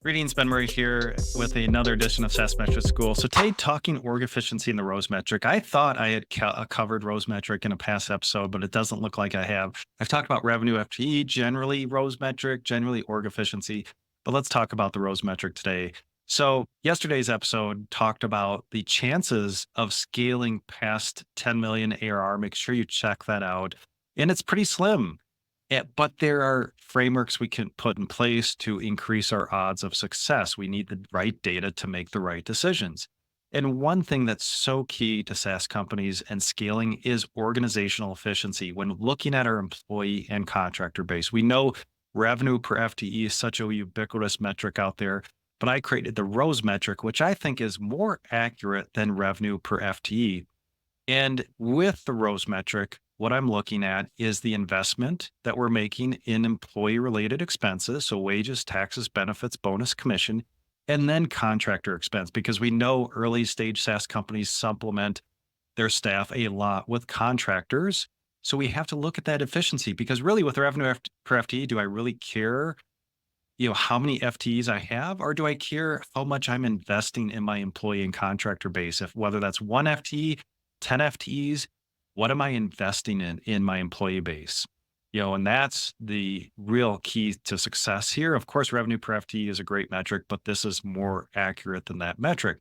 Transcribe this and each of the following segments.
Greetings, Ben Murray here with another edition of SaaS Metric School. So today, talking org efficiency in the Rose metric. I thought I had covered Rose metric in a past episode, but it doesn't look like I have. I've talked about revenue FTE, generally Rose metric, generally org efficiency, but let's talk about the Rose metric today. So yesterday's episode talked about the chances of scaling past 10 million ARR. Make sure you check that out. And it's pretty slim. Yeah, but there are frameworks we can put in place to increase our odds of success. We need the right data to make the right decisions. And one thing that's so key to SaaS companies and scaling is organizational efficiency. When looking at our employee and contractor base, we know revenue per FTE is such a ubiquitous metric out there, but I created the ROSE metric, which I think is more accurate than revenue per FTE. And with the ROSE metric, what I'm looking at is the investment that we're making in employee related expenses. So wages, taxes, benefits, bonus, commission, and then contractor expense, because we know early stage SaaS companies supplement their staff a lot with contractors. So we have to look at that efficiency because really with revenue per FTE, do I really care, how many FTEs I have, or do I care how much I'm investing in my employee and contractor base? If whether that's one FTE, 10 FTEs, what am I investing in my employee base? And that's the real key to success here. Of course, revenue per FTE is a great metric, but this is more accurate than that metric.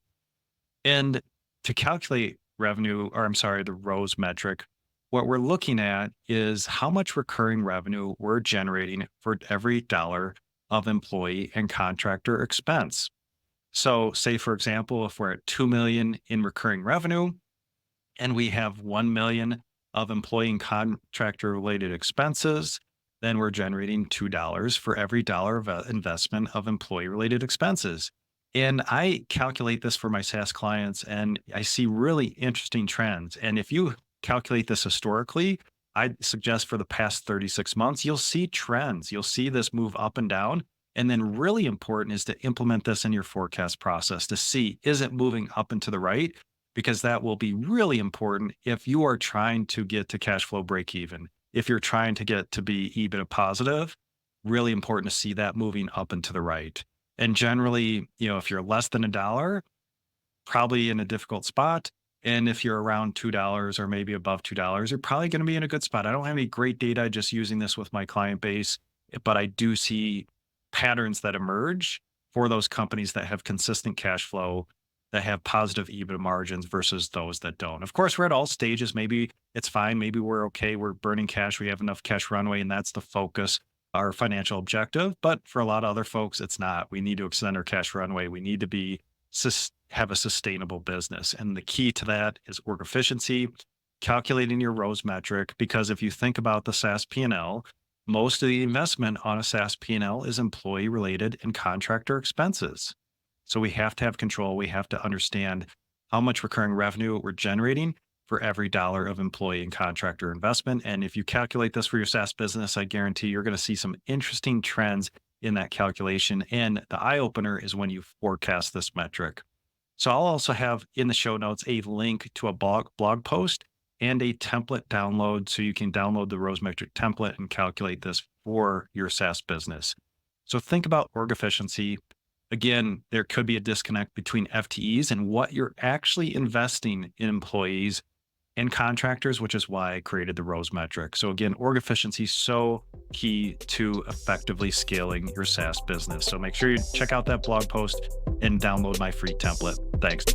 And to calculate revenue, or I'm sorry, the ROSE metric, what we're looking at is how much recurring revenue we're generating for every dollar of employee and contractor expense. So, say, for example, if we're at 2 million in recurring revenue, and we have 1 million of employee and contractor related expenses, then we're generating $2 for every dollar of investment of employee related expenses. And I calculate this for my SaaS clients and I see really interesting trends. And if you calculate this historically, I suggest for the past 36 months, you'll see trends. You'll see this move up and down. And then really important is to implement this in your forecast process to see, is it moving up and to the right? Because that will be really important if you are trying to get to cash flow break even. If you're trying to get to be EBITDA positive, really important to see that moving up and to the right. And generally, if you're less than $1, probably in a difficult spot. And if you're around $2 or maybe above $2, you're probably going to be in a good spot. I don't have any great data just using this with my client base, but I do see patterns that emerge for those companies that have consistent cash flow, that have positive EBITDA margins versus those that don't. Of course, we're at all stages. Maybe it's fine. Maybe we're okay. We're burning cash. We have enough cash runway, and that's the focus, our financial objective. But for a lot of other folks, it's not. We need to extend our cash runway. We need to have a sustainable business. And the key to that is work efficiency, calculating your ROSE metric, because if you think about the SaaS P&L, most of the investment on a SaaS P&L is employee related and contractor expenses. So we have to have control. We have to understand how much recurring revenue we're generating for every dollar of employee and contractor investment. And if you calculate this for your SaaS business, I guarantee you're going to see some interesting trends in that calculation. And the eye opener is when you forecast this metric. So I'll also have in the show notes a link to a blog post and a template download so you can download the ROSE metric template and calculate this for your SaaS business. So think about org efficiency. Again, there could be a disconnect between FTEs and what you're actually investing in employees and contractors, which is why I created the ROSE metric. So again, org efficiency is so key to effectively scaling your SaaS business. So make sure you check out that blog post and download my free template. Thanks.